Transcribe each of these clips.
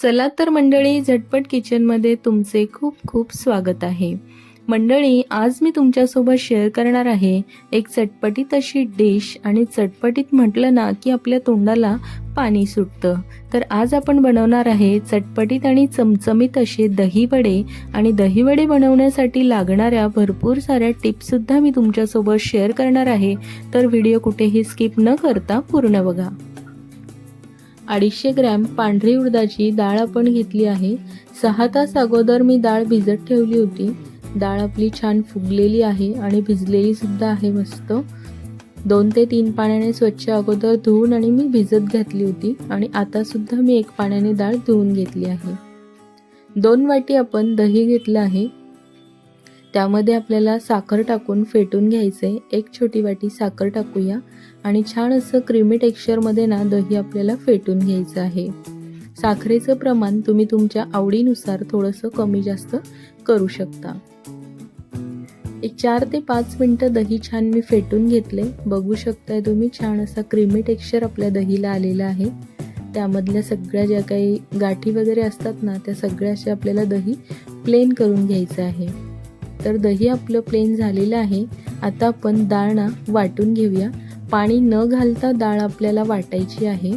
चला तर मंडळी, झटपट किचनमध्ये तुमचे खूप खूप स्वागत आहे. मंडळी, आज मी तुमच्यासोबत शेअर करणार आहे एक चटपटीत अशी डिश. आणि चटपटीत म्हटलं ना की आपल्या तोंडाला पाणी सुटतं. तर आज आपण बनवणार आहे चटपटीत आणि चमचमीत असे दहीवडे. आणि दहीवडे बनवण्यासाठी लागणाऱ्या भरपूर साऱ्या टिप्ससुद्धा मी तुमच्यासोबत शेअर करणार आहे. तर व्हिडिओ कुठेही स्किप न करता पूर्ण बघा. 250 ग्रॅम पांढरी उडदाची डाळ आपण घेतली आहे. 6 तास अगोदर मी डाळ भिजत ठेवली होती. डाळ आपली छान फुगलेली आहे आणि भिजलेली सुद्धा आहे मस्त. 2 ते 3 पाण्याने स्वच्छ अगोदर धुवून आणि मी भिजत घातली होती. आणि आता सुद्धा मी 1 पाण्याने डाळ धुवून घेतली आहे. 2 वाटी आपण दही घेतलं आहे. त्यामध्ये आपल्याला साखर टाकून फेटून घ्यायचे. 1 छोटी वाटी साखर टाकूया आणि छान असं क्रीमी टेक्स्चरमध्ये ना दही आपल्याला फेटून घ्यायचं आहे. साखरेचं प्रमाण तुम्ही तुमच्या आवडीनुसार थोडंसं कमी जास्त करू शकता. एक 4 ते 5 मिनटं दही छान मी फेटून घेतले. बघू शकताय तुम्ही, छान असा क्रीमी टेक्स्चर आपल्या दहीला आलेला आहे. त्यामधल्या सगळ्या ज्या काही गाठी वगैरे असतात ना, त्या सगळ्या अशा आपल्याला दही प्लेन करून घ्यायचं आहे. तर दही आपलं प्लेन झालेलं आहे. आता आपण डाळ ना वाटून घेऊया. पाणी न घालता डाळ आपल्याला वाटायची आहे.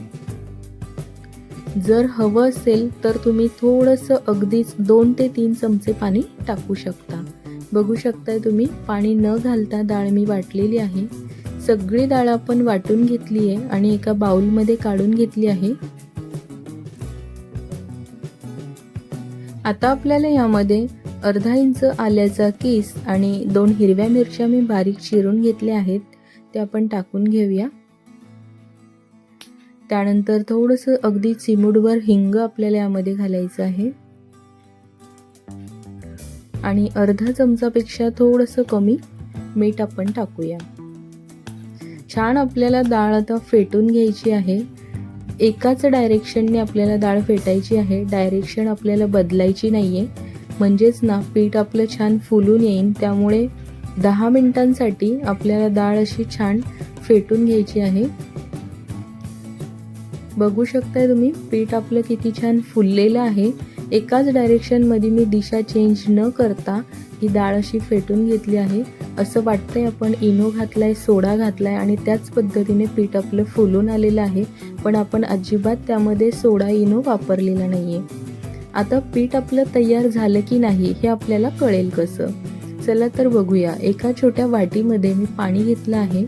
जर हवं असेल तर तुम्ही थोडंसं अगदीच 2 ते 3 चमचे पाणी टाकू शकता. बघू शकताय तुम्ही, पाणी न घालता डाळ मी वाटलेली आहे. सगळी डाळ आपण वाटून घेतली आहे आणि एका बाउलमध्ये काढून घेतली आहे. आता आपल्याला यामध्ये अर्धा इंच आल्याचा किस आणि 2 हिरव्या मिरच्या मी बारीक चिरून घेतल्या आहेत. ते आपण टाकून घेऊया. त्यानंतर थोडंसं अगदी चिमूटभर हिंग आपल्याला यामध्ये घालायचं आहे. आणि अर्धा चमचापेक्षा थोडंसं कमी मीठ आपण टाकूया. छान आपल्याला डाळ आता फेटून घ्यायची आहे. एकाच डायरेक्शनने आपल्याला डाळ फेटायची आहे. डायरेक्शन आपल्याला बदलायची नाहीये. म्हणजेच ना पीठ आपलं छान फुलून येईल. त्यामुळे 10 मिनिटांसाठी आपल्याला डाळ अशी छान फेटून घ्यायची आहे. बघू शकताय तुम्ही, पीठ आपलं किती छान फुललेलं आहे. एकाच डायरेक्शनमध्ये मी दिशा चेंज न करता ही डाळ अशी फेटून घेतली आहे. असं वाटतंय आपण इनो घातलाय, सोडा घातलाय आणि त्याच पद्धतीने पीठ आपलं फुलून आलेलं आहे. पण आपण अजिबात त्यामध्ये सोडा इनो वापरलेला नाहीये. आता पीठ आपलं तयार झालं की नाही हे आपल्याला कळेल कसं? चला तर बघूया. एका छोट्या वाटीमध्ये मी पाणी घेतलं आहे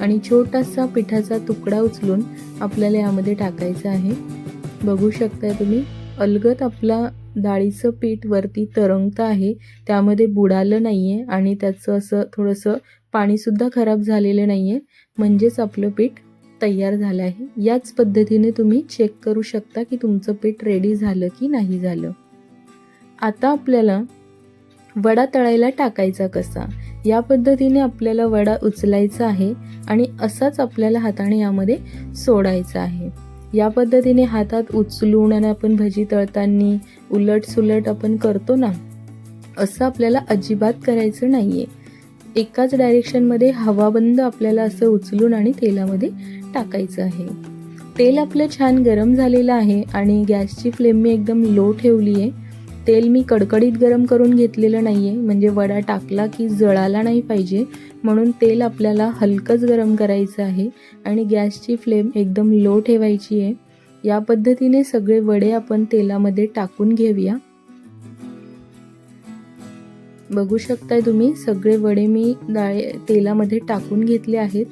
आणि छोटासा पिठाचा तुकडा उचलून आपल्याला यामध्ये टाकायचं आहे. बघू शकताय तुम्ही, अलगद आपला डाळीचं पीठ वरती तरंगतं आहे. त्यामध्ये बुडालं नाहीये आणि त्याचं असं थोडंसं पाणीसुद्धा खराब झालेलं नाहीये. म्हणजेच आपलं पीठ तयार झालं आहे. याच पद्धतीने तुम्ही चेक करू शकता की तुमचं पीठ रेडी झालं की नाही झालं. आता आपल्याला वडा तळायला टाकायचा कसा, या पद्धतीने आपल्याला वडा उचलायचा आहे आणि असाच आपल्याला हाताने यामध्ये सोडायचा आहे. या पद्धतीने हातात उचलून आणि आपण भजी तळताना उलट सुलट आपण करतो ना, असं आपल्याला अजिबात करायचं नाहीये. एकाच डायरेक्शनमध्ये हवाबंद आपल्याला असं उचलून आणि तेलामध्ये टाकायचं आहे. तेल आपलं छान गरम झालेलं आहे आणि गॅसची फ्लेम मी एकदम लो ठेवली आहे. तेल मी कडकडीत गरम करून घेतलेलं नाहीये, म्हणजे वडा टाकला की जळाला नाही पाहिजे. म्हणून तेल आपल्याला हलकंच गरम करायचं आहे आणि गॅसची फ्लेम एकदम लो ठेवायची आहे. या पद्धतीने सगळे वडे आपण तेलामध्ये टाकून घेऊया. बघू शकताय तुम्ही, सगळे वडे मी तेलामध्ये टाकून घेतले आहेत.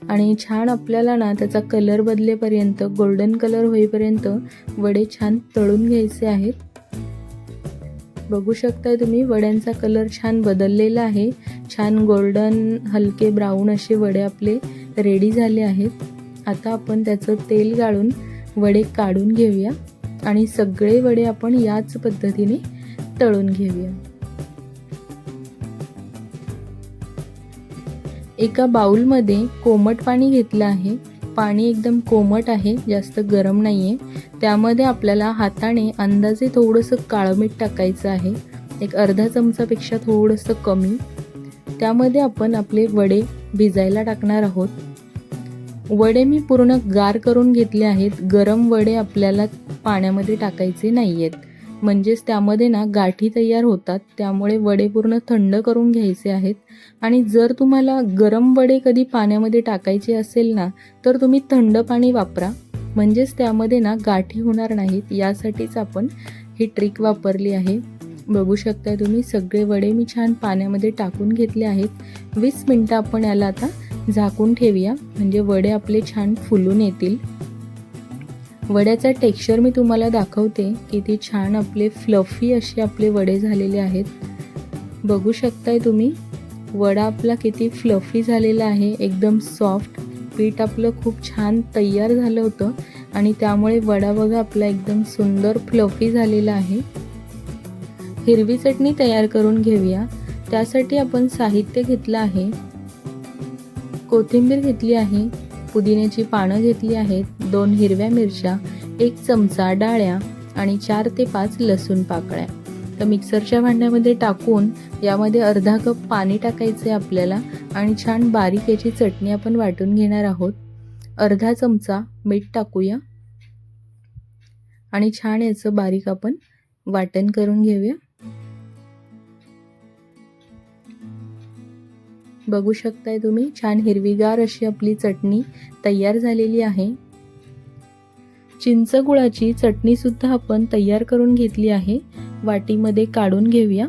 आणि छान आपल्याला ना त्याचा कलर बदलेपर्यंत, गोल्डन कलर होईपर्यंत वडे छान तळून घ्यायचे आहेत. बघू शकताय तुम्ही, वड्यांचा कलर छान बदललेला आहे. छान गोल्डन हलके ब्राऊन असे वडे आपले रेडी झाले आहेत. आता आपण त्याचं तेल गाळून वडे काढून घेऊया आणि सगळे वडे आपण याच पद्धतीने तळून घेऊया. एका बाउलमध्ये कोमट पाणी घेतलं आहे. पाणी एकदम कोमट आहे, जास्त गरम नाहीये. त्यामध्ये आपल्याला हाताने अंदाजे थोडंसं काळं मीठ टाकायचं आहे. एक अर्धा चमचापेक्षा थोडंसं कमी. त्यामध्ये आपण आपले वडे भिजायला टाकणार आहोत. वडे मी पूर्ण गार करून घेतले आहेत. गरम वडे आपल्याला पाण्यामध्ये टाकायचे नाही आहेत, म्हणजेच त्यामध्ये ना गाठी तयार होतात. त्यामुळे वडे पूर्ण थंड करून घ्यायचे आहेत. आणि जर तुम्हाला गरम वडे कधी पाण्यामध्ये टाकायचे असेल ना, तर तुम्ही थंड पाणी वापरा, म्हणजेच त्यामध्ये ना गाठी होणार नाहीत. यासाठीच आपण ही ट्रिक वापरली आहे. बघू शकताय तुम्ही, सगळे वडे मी छान पाण्यामध्ये टाकून घेतले आहेत. 20 मिनटं आपण याला आता झाकून ठेवूया, म्हणजे वडे आपले छान फुलून येतील. वड्याचा टेक्स्चर मी तुम्हाला दाखवते, किती छान आपले फ्लफी असे आपले वडे झालेले आहेत. बघू शकताय तुम्ही, वडा आपला किती फ्लफी झालेला आहे, एकदम सॉफ्ट. पीठ आपलं खूप छान तयार झालं होतं आणि त्यामुळे वडा बघा आपला एकदम सुंदर फ्लफी झालेला आहे. हिरवी चटणी तयार करून घेऊया. त्यासाठी आपण साहित्य घेतलं आहे. कोथिंबीर घेतली आहे, पुदिन्याची पानं घेतली आहेत, 2 हिरव्या मिरच्या, 1 चमचा डाळ्या आणि 4 ते 5 लसूण पाकळ्या. तर मिक्सरच्या भांड्यामध्ये टाकून यामध्ये अर्धा कप पाणी टाकायचे आपल्याला आणि छान बारीक याची चटणी आपण वाटून घेणार आहोत. अर्धा चमचा मीठ टाकूया आणि छान याचं बारीक आपण वाटण करून घेऊया. बघू शकताय तुम्ही, छान हिरवीगार अशी आपली चटणी तयार झालेली आहे. चिंच गुळाची चटणी सुद्धा आपण तयार करून घेतली आहे. वाटीमध्ये काढून घेऊया.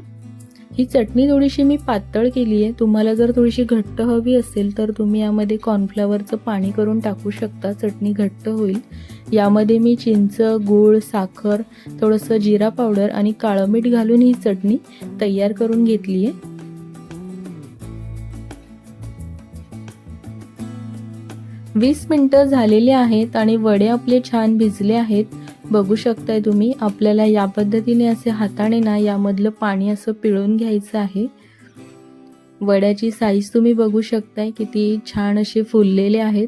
ही चटणी थोडीशी मी पातळ केली आहे. तुम्हाला जर थोडीशी घट्ट हवी असेल तर तुम्ही यामध्ये कॉर्नफ्लॉवरचं पाणी करून टाकू शकता, चटणी घट्ट होईल. यामध्ये मी चिंच, गूळ, साखर, थोडंसं जिरा पावडर आणि काळं मीठ घालून ही चटणी तयार करून घेतली आहे. 20 मिनटं झालेले आहेत आणि वडे आपले छान भिजले आहेत. बघू शकताय तुम्ही, आपल्याला या पद्धतीने असे हाताने ना यामधलं पाणी असं पिळून घ्यायचं आहे. वड्याची साईज तुम्ही बघू शकताय, किती छान असे फुललेले आहेत.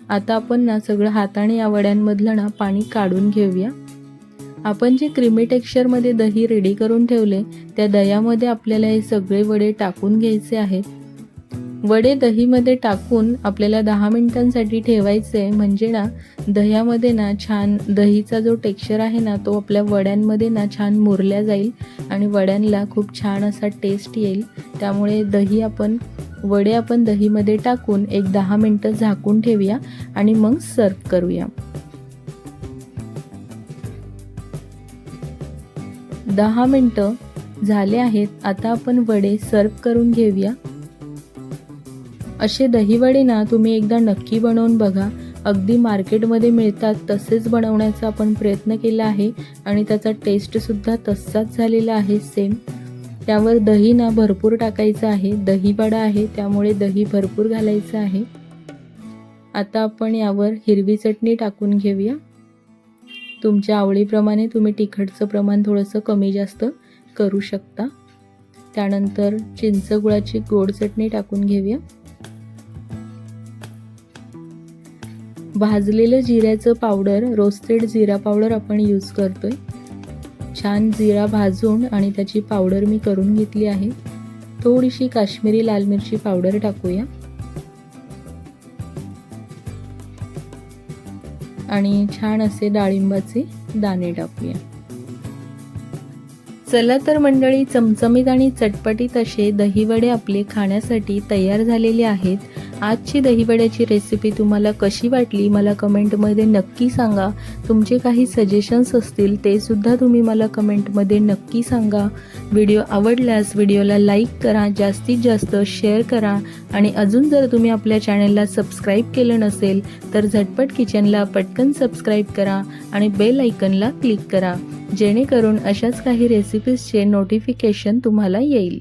आता आपण ना सगळं हाताने या वड्यांमधलं ना पाणी काढून घेऊया. आपण जे क्रीमी टेक्स्चरमध्ये दही रेडी करून ठेवले, त्या दह्यामध्ये आपल्याला हे सगळे वडे टाकून घ्यायचे आहेत. वडे दहीमध्ये टाकून आपल्याला 10 मिनिटांसाठी ठेवायचे, म्हणजे ना दह्यामध्ये ना छान दहीचा जो टेक्स्चर आहे ना, तो आपल्या वड्यांमध्ये ना छान मुरल्या जाईल आणि वड्यांना खूप छान असा टेस्ट येईल. त्यामुळे वडे आपण दहीमध्ये टाकून एक 10 मिनिटं झाकून ठेवूया आणि मग सर्व करूया. 10 मिनिटं झाले आहेत. आता आपण वडे सर्व करून घेऊया. असे दहीवडे ना तुम्ही एकदा नक्की बनवून बघा. अगदी मार्केटमध्ये मिळतात तसेच बनवण्याचा आपण प्रयत्न केला आहे आणि त्याचा टेस्टसुद्धा तसाच झालेला आहे सेम. त्यावर दही ना भरपूर टाकायचं आहे. दहीवडा आहे त्यामुळे दही भरपूर घालायचं आहे. आता आपण यावर हिरवी चटणी टाकून घेऊया. तुमच्या आवडीप्रमाणे तुम्ही तिखटचं प्रमाण थोडंसं कमी जास्त करू शकता. त्यानंतर चिंच गुळाची गोड चटणी टाकून घेऊया. भाजलेलं जिऱ्याचं पावडर, रोस्टेड जिरा पावडर आपण यूज करतोय. छान जिरा भाजून आणि त्याची पावडर मी करून घेतली आहे. थोडीशी काश्मीरी लाल मिरची पावडर टाकूया आणि छान असे डाळिंबाचे दाणे टाकूया. चला तर मंडळी, चमचमीत आणि चटपटीत असे दहीवडे आपले खाण्यासाठी तयार झालेले आहेत. आजची दहीवड्याची रेसिपी तुम्हाला कशी वाटली मला कमेंटमध्ये नक्की सांगा. तुमचे काही सजेशन्स असतील ते सुद्धा तुम्ही मला कमेंटमध्ये नक्की सांगा. व्हिडिओ आवडल्यास व्हिडिओला लाईक करा, जास्तीत जास्त शेअर करा आणि अजून जर तुम्ही आपल्या चॅनलला सबस्क्राईब केलं नसेल तर झटपट किचनला पटकन सबस्क्राईब करा आणि बेल आयकनला क्लिक करा, जेणेकरून अशाच काही रेसिपीजचे नोटिफिकेशन तुम्हाला येईल.